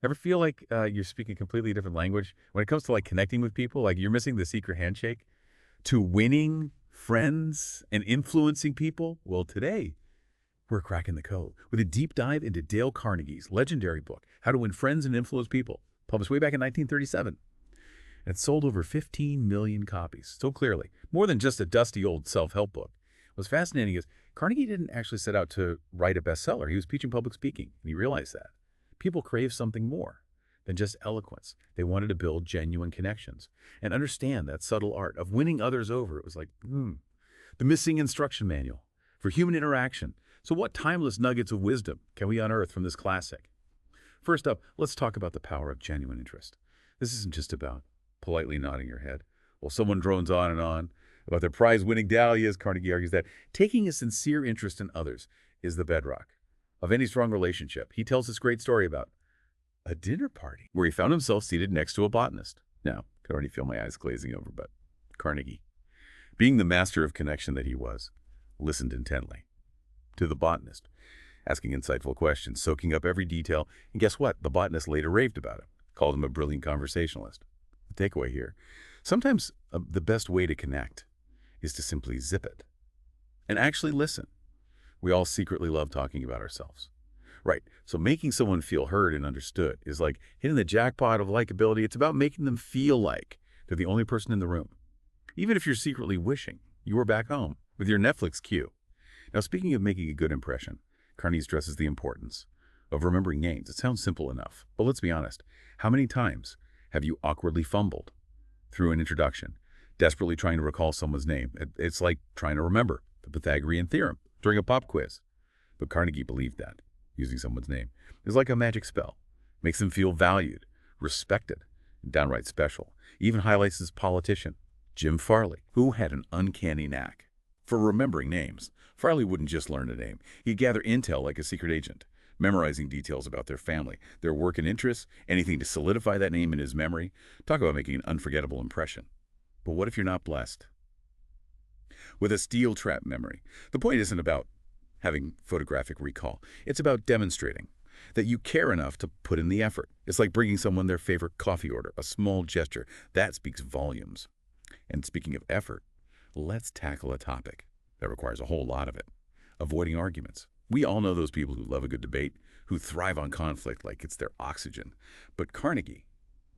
Ever feel like you're speaking a completely different language when it comes to like connecting with people? Like you're missing the secret handshake to winning friends and influencing people? Well, today we're cracking the code with a deep dive into Dale Carnegie's legendary book, How to Win Friends and Influence People, published way back in 1937. And it sold over 15 million copies. So clearly, more than just a dusty old self-help book. What's fascinating is Carnegie didn't actually set out to write a bestseller. He was teaching public speaking, and he realized that. People crave something more than just eloquence. They wanted to build genuine connections and understand that subtle art of winning others over. It was like, the missing instruction manual for human interaction. So what timeless nuggets of wisdom can we unearth from this classic? First up, let's talk about the power of genuine interest. This isn't just about politely nodding your head while someone drones on and on about their prize-winning dahlias. Carnegie argues that taking a sincere interest in others is the bedrock of any strong relationship. He tells this great story about a dinner party where he found himself seated next to a botanist. Now, I can already feel my eyes glazing over, but Carnegie, being the master of connection that he was, listened intently to the botanist, asking insightful questions, soaking up every detail, and guess what? The botanist later raved about him, called him a brilliant conversationalist. The takeaway here, sometimes the best way to connect is to simply zip it and actually listen. We all secretly love talking about ourselves. Right, so making someone feel heard and understood is like hitting the jackpot of likability. It's about making them feel like they're the only person in the room, even if you're secretly wishing you were back home with your Netflix queue. Now, speaking of making a good impression, Carnegie stresses the importance of remembering names. It sounds simple enough, but let's be honest. How many times have you awkwardly fumbled through an introduction, desperately trying to recall someone's name? It's like trying to remember the Pythagorean theorem during a pop quiz. But Carnegie believed that using someone's name is like a magic spell. Makes them feel valued, respected, and downright special. Even highlights his politician, Jim Farley, who had an uncanny knack for remembering names. Farley wouldn't just learn a name. He'd gather intel like a secret agent, memorizing details about their family, their work and interests, anything to solidify that name in his memory. Talk about making an unforgettable impression. But what if you're not blessed with a steel trap memory? The point isn't about having photographic recall. It's about demonstrating that you care enough to put in the effort. It's like bringing someone their favorite coffee order, a small gesture. That speaks volumes. And speaking of effort, let's tackle a topic that requires a whole lot of it: avoiding arguments. We all know those people who love a good debate, who thrive on conflict like it's their oxygen. But Carnegie,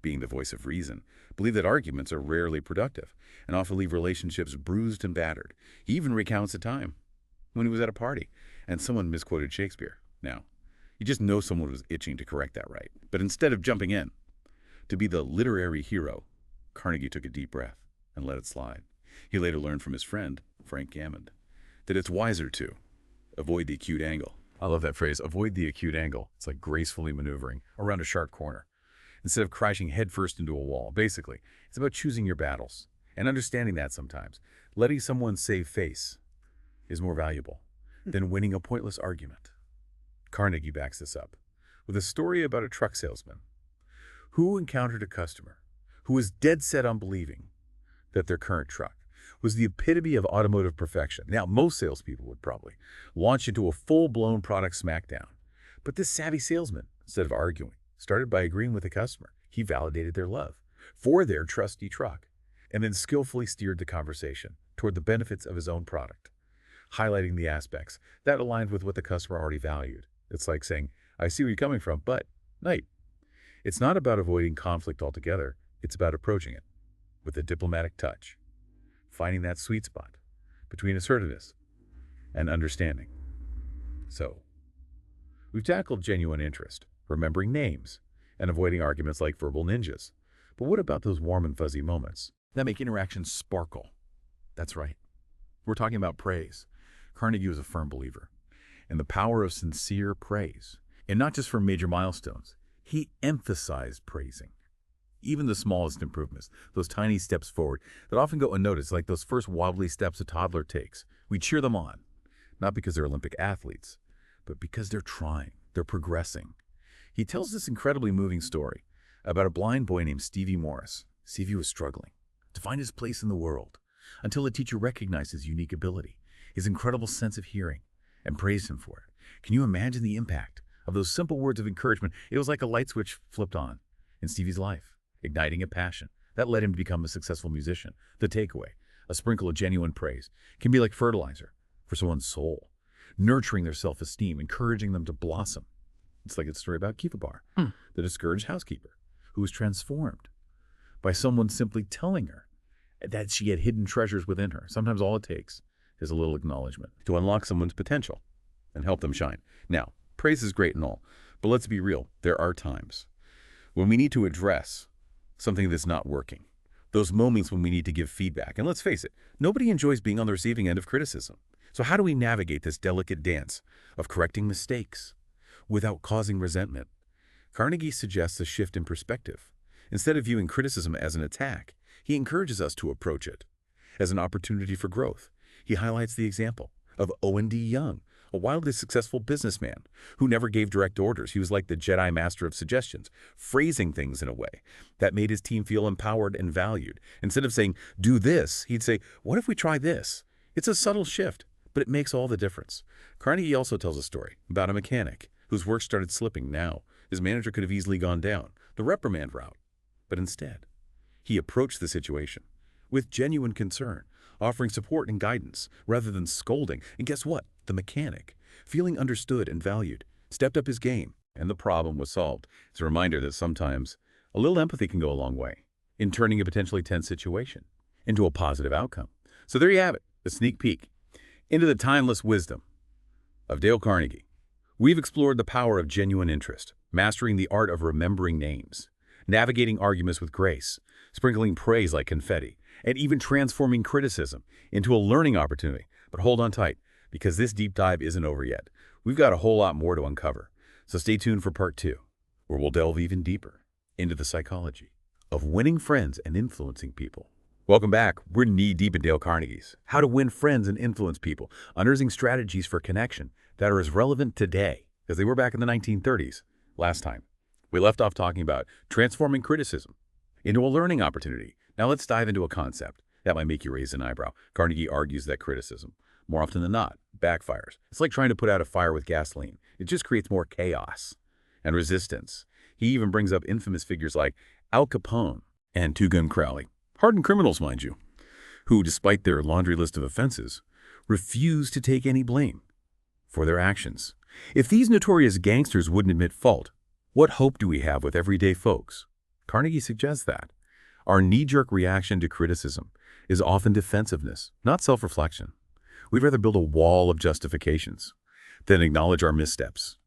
being the voice of reason, believed that arguments are rarely productive and often leave relationships bruised and battered. He even recounts a time when he was at a party and someone misquoted Shakespeare. Now, you just know someone was itching to correct that, right? But instead of jumping in to be the literary hero, Carnegie took a deep breath and let it slide. He later learned from his friend, Frank Gammond, that it's wiser to avoid the acute angle. I love that phrase, avoid the acute angle. It's like gracefully maneuvering around a sharp corner instead of crashing headfirst into a wall. Basically, it's about choosing your battles and understanding that sometimes letting someone save face is more valuable than winning a pointless argument. Carnegie backs this up with a story about a truck salesman who encountered a customer who was dead set on believing that their current truck was the epitome of automotive perfection. Now, most salespeople would probably launch into a full-blown product smackdown. But this savvy salesman, instead of arguing, started by agreeing with the customer. He validated their love for their trusty truck and then skillfully steered the conversation toward the benefits of his own product, highlighting the aspects that aligned with what the customer already valued. It's like saying, I see where you're coming from, but, Knight, it's not about avoiding conflict altogether. It's about approaching it with a diplomatic touch, finding that sweet spot between assertiveness and understanding. So, we've tackled genuine interest, remembering names, and avoiding arguments like verbal ninjas. But what about those warm and fuzzy moments that make interactions sparkle? That's right. We're talking about praise. Carnegie was a firm believer in the power of sincere praise, and not just for major milestones. He emphasized praising even the smallest improvements, those tiny steps forward that often go unnoticed, like those first wobbly steps a toddler takes. We cheer them on, not because they're Olympic athletes, but because they're trying, they're progressing. He tells this incredibly moving story about a blind boy named Stevie Morris. Stevie was struggling to find his place in the world until a teacher recognized his unique ability, his incredible sense of hearing, and praised him for it. Can you imagine the impact of those simple words of encouragement, it was like a light switch flipped on in Stevie's life, igniting a passion that led him to become a successful musician. The takeaway, a sprinkle of genuine praise, can be like fertilizer for someone's soul, nurturing their self-esteem, encouraging them to blossom. It's like a story about Kiva Bar, the discouraged housekeeper, who was transformed by someone simply telling her that she had hidden treasures within her. Sometimes all it takes is a little acknowledgement to unlock someone's potential and help them shine. Now, praise is great and all, but let's be real. There are times when we need to address something that's not working. Those moments when we need to give feedback. And let's face it, nobody enjoys being on the receiving end of criticism. So how do we navigate this delicate dance of correcting mistakes without causing resentment? Carnegie suggests a shift in perspective. Instead of viewing criticism as an attack, he encourages us to approach it as an opportunity for growth. He highlights the example of Owen D. Young, a wildly successful businessman who never gave direct orders. He was like the Jedi master of suggestions, phrasing things in a way that made his team feel empowered and valued. Instead of saying, do this, he'd say, what if we try this? It's a subtle shift, but it makes all the difference. Carnegie also tells a story about a mechanic whose work started slipping. Now, his manager could have easily gone down the reprimand route, but instead, he approached the situation with genuine concern, offering support and guidance rather than scolding. And guess what? The mechanic, feeling understood and valued, stepped up his game, and the problem was solved. It's a reminder that sometimes a little empathy can go a long way in turning a potentially tense situation into a positive outcome. So there you have it, a sneak peek into the timeless wisdom of Dale Carnegie. We've explored the power of genuine interest, mastering the art of remembering names, navigating arguments with grace, sprinkling praise like confetti, and even transforming criticism into a learning opportunity. But hold on tight, because this deep dive isn't over yet. We've got a whole lot more to uncover. So stay tuned for part 2, where we'll delve even deeper into the psychology of winning friends and influencing people. Welcome back. We're knee-deep in Dale Carnegie's How to Win Friends and Influence People, unearthing strategies for connection that are as relevant today as they were back in the 1930s. Last time, we left off talking about transforming criticism into a learning opportunity. Now let's dive into a concept that might make you raise an eyebrow. Carnegie argues that criticism, more often than not, backfires. It's like trying to put out a fire with gasoline. It just creates more chaos and resistance. He even brings up infamous figures like Al Capone and Two Gun Crowley, hardened criminals, mind you, who, despite their laundry list of offenses, refuse to take any blame for their actions. If these notorious gangsters wouldn't admit fault, what hope do we have with everyday folks? Carnegie suggests that our knee-jerk reaction to criticism is often defensiveness, not self-reflection. We'd rather build a wall of justifications than acknowledge our missteps.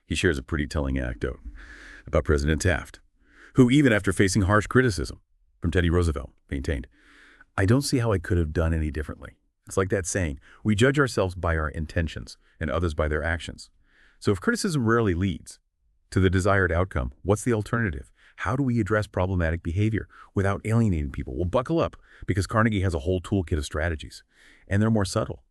He shares a pretty telling anecdote about President Taft, who, even after facing harsh criticism from Teddy Roosevelt, maintained, "I don't see how I could have done any differently." It's like that saying, we judge ourselves by our intentions and others by their actions. So if criticism rarely leads to the desired outcome, what's the alternative? How do we address problematic behavior without alienating people? Well, buckle up, because Carnegie has a whole toolkit of strategies, and they're more subtle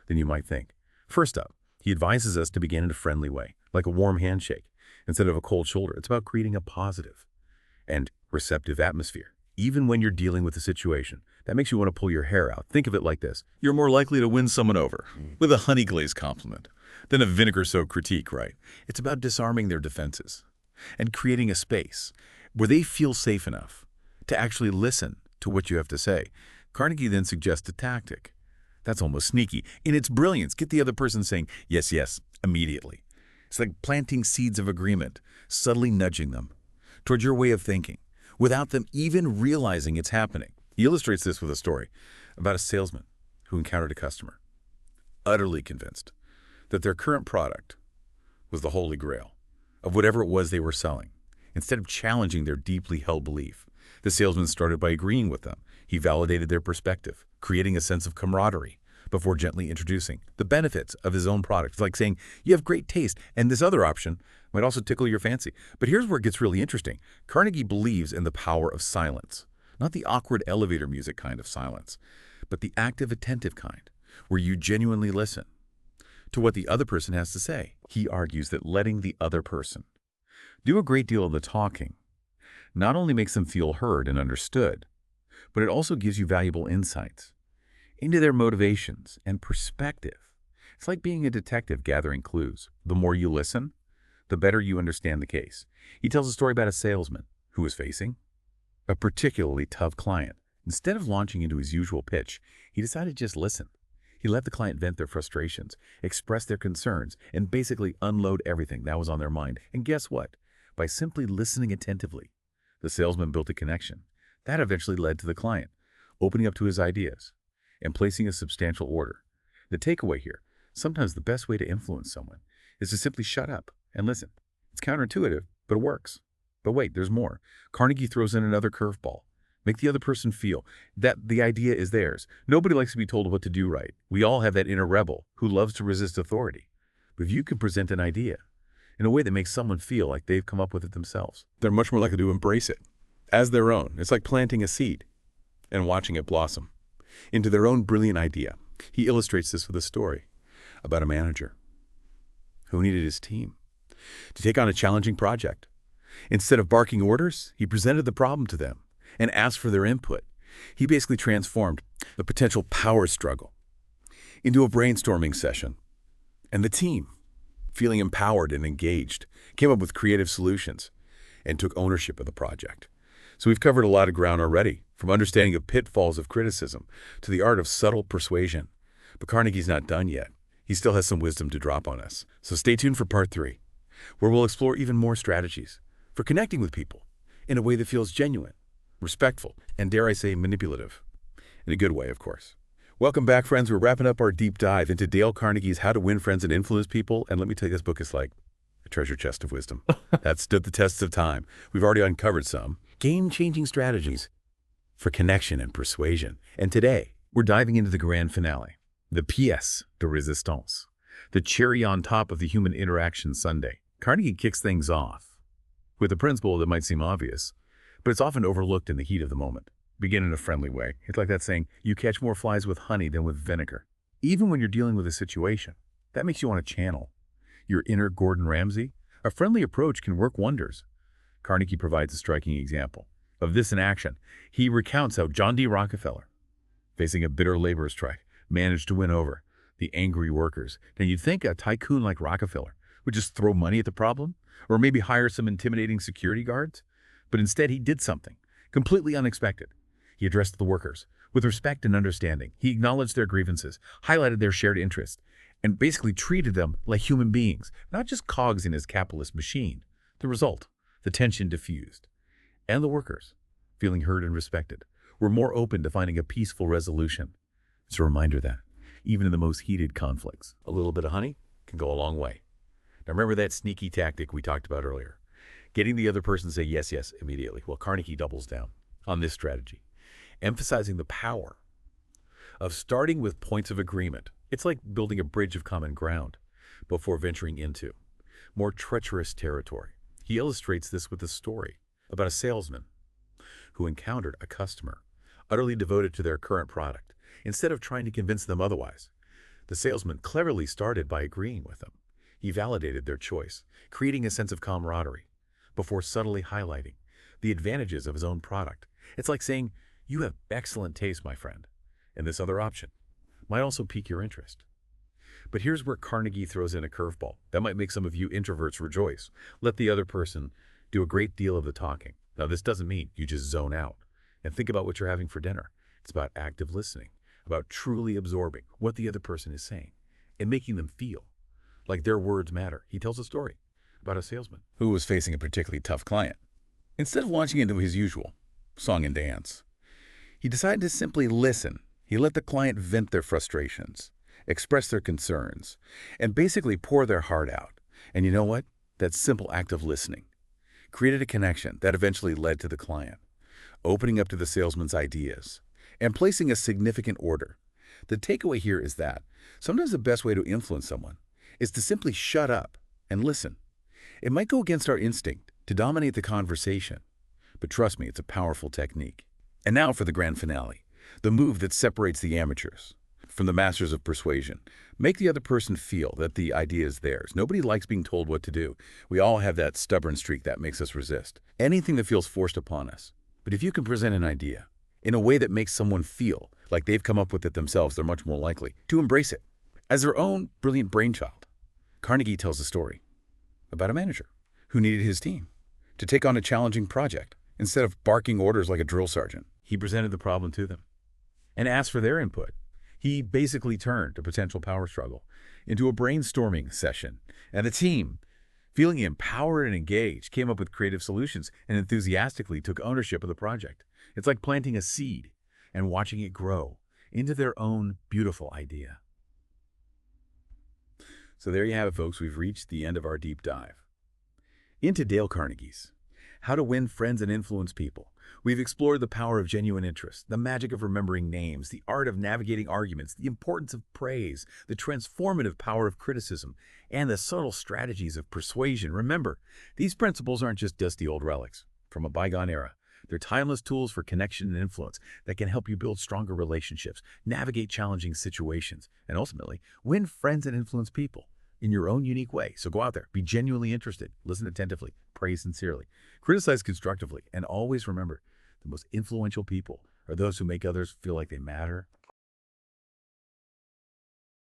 than you might think. First up, he advises us to begin in a friendly way, like a warm handshake, instead of a cold shoulder. It's about creating a positive and receptive atmosphere. Even when you're dealing with a situation that makes you want to pull your hair out, think of it like this. You're more likely to win someone over with a honey glazed compliment than a vinegar-soaked critique, right? It's about disarming their defenses and creating a space where they feel safe enough to actually listen to what you have to say. Carnegie then suggests a tactic that's almost sneaky. In its brilliance, get the other person saying, yes, yes, immediately. It's like planting seeds of agreement, subtly nudging them towards your way of thinking, without them even realizing it's happening. He illustrates this with a story about a salesman who encountered a customer, utterly convinced that their current product was the holy grail of whatever it was they were selling. Instead of challenging their deeply held belief, the salesman started by agreeing with them. He validated their perspective, creating a sense of camaraderie before gently introducing the benefits of his own product. It's like saying, you have great taste, and this other option might also tickle your fancy. But here's where it gets really interesting. Carnegie believes in the power of silence, not the awkward elevator music kind of silence, but the active, attentive kind, where you genuinely listen to what the other person has to say. He argues that letting the other person do a great deal of the talking not only makes them feel heard and understood, but it also gives you valuable insights into their motivations and perspective. It's like being a detective gathering clues. The more you listen, the better you understand the case. He tells a story about a salesman who was facing a particularly tough client. Instead of launching into his usual pitch, he decided to just listen. He let the client vent their frustrations, express their concerns, and basically unload everything that was on their mind. And guess what? By simply listening attentively, the salesman built a connection. That eventually led to the client opening up to his ideas and placing a substantial order. The takeaway here, sometimes the best way to influence someone is to simply shut up and listen. It's counterintuitive, but it works. But wait, there's more. Carnegie throws in another curveball. Make the other person feel that the idea is theirs. Nobody likes to be told what to do right. We all have that inner rebel who loves to resist authority. But if you can present an idea in a way that makes someone feel like they've come up with it themselves, they're much more likely to embrace it as their own. It's like planting a seed and watching it blossom into their own brilliant idea. He illustrates this with a story about a manager who needed his team to take on a challenging project. Instead of barking orders, he presented the problem to them and asked for their input. He basically transformed the potential power struggle into a brainstorming session. And the team, feeling empowered and engaged, came up with creative solutions and took ownership of the project. So we've covered a lot of ground already, from understanding the pitfalls of criticism to the art of subtle persuasion. But Carnegie's not done yet. He still has some wisdom to drop on us. So stay tuned for part 3, where we'll explore even more strategies for connecting with people in a way that feels genuine, respectful, and dare I say manipulative. In a good way, of course. Welcome back, friends. We're wrapping up our deep dive into Dale Carnegie's How to Win Friends and Influence People. And let me tell you, this book is like a treasure chest of wisdom that stood the test of time. We've already uncovered some game-changing strategies for connection and persuasion. And today, we're diving into the grand finale, the pièce de résistance, the cherry on top of the human interaction sundae. Carnegie kicks things off with a principle that might seem obvious, but it's often overlooked in the heat of the moment. Begin in a friendly way. It's like that saying, you catch more flies with honey than with vinegar. Even when you're dealing with a situation, that makes you want to channel your inner Gordon Ramsay. A friendly approach can work wonders. Carnegie provides a striking example of this in action. He recounts how John D. Rockefeller, facing a bitter labor strike, managed to win over the angry workers. Now, you'd think a tycoon like Rockefeller would just throw money at the problem, or maybe hire some intimidating security guards, but instead he did something completely unexpected. He addressed the workers with respect and understanding. He acknowledged their grievances, highlighted their shared interests, and basically treated them like human beings, not just cogs in his capitalist machine. The result, the tension diffused, and the workers, feeling heard and respected, were more open to finding a peaceful resolution. It's a reminder that, even in the most heated conflicts, a little bit of honey can go a long way. Now remember that sneaky tactic we talked about earlier, getting the other person to say yes, yes immediately. Well, Carnegie doubles down on this strategy, emphasizing the power of starting with points of agreement. It's like building a bridge of common ground before venturing into more treacherous territory. He illustrates this with a story about a salesman who encountered a customer utterly devoted to their current product. Instead of trying to convince them otherwise, the salesman cleverly started by agreeing with them. He validated their choice, creating a sense of camaraderie before subtly highlighting the advantages of his own product. It's like saying, you have excellent taste, my friend, and this other option might also pique your interest. But here's where Carnegie throws in a curveball that might make some of you introverts rejoice. Let the other person do a great deal of the talking. Now, this doesn't mean you just zone out and think about what you're having for dinner. It's about active listening, about truly absorbing what the other person is saying and making them feel like their words matter. He tells a story about a salesman who was facing a particularly tough client. Instead of launching into his usual song and dance, he decided to simply listen. He let the client vent their frustrations, express their concerns, and basically pour their heart out. And you know what? That simple act of listening created a connection that eventually led to the client opening up to the salesman's ideas and placing a significant order. The takeaway here is that sometimes the best way to influence someone is to simply shut up and listen. It might go against our instinct to dominate the conversation, but trust me, it's a powerful technique. And now for the grand finale, the move that separates the amateurs from the masters of persuasion. Make the other person feel that the idea is theirs. Nobody likes being told what to do. We all have that stubborn streak that makes us resist anything that feels forced upon us. But if you can present an idea in a way that makes someone feel like they've come up with it themselves, they're much more likely to embrace it as their own brilliant brainchild. Carnegie tells a story about a manager who needed his team to take on a challenging project. Instead of barking orders like a drill sergeant, he presented the problem to them and asked for their input. He basically turned a potential power struggle into a brainstorming session, and the team, feeling empowered and engaged, came up with creative solutions and enthusiastically took ownership of the project. It's like planting a seed and watching it grow into their own beautiful idea. So there you have it, folks. We've reached the end of our deep dive into Dale Carnegie's How to Win Friends and Influence People. We've explored the power of genuine interest, the magic of remembering names, the art of navigating arguments, the importance of praise, the transformative power of criticism, and the subtle strategies of persuasion. Remember, these principles aren't just dusty old relics from a bygone era. They're timeless tools for connection and influence that can help you build stronger relationships, navigate challenging situations, and ultimately win friends and influence people in your own unique way. So go out there, be genuinely interested, listen attentively, praise sincerely, criticize constructively, and always remember, the most influential people are those who make others feel like they matter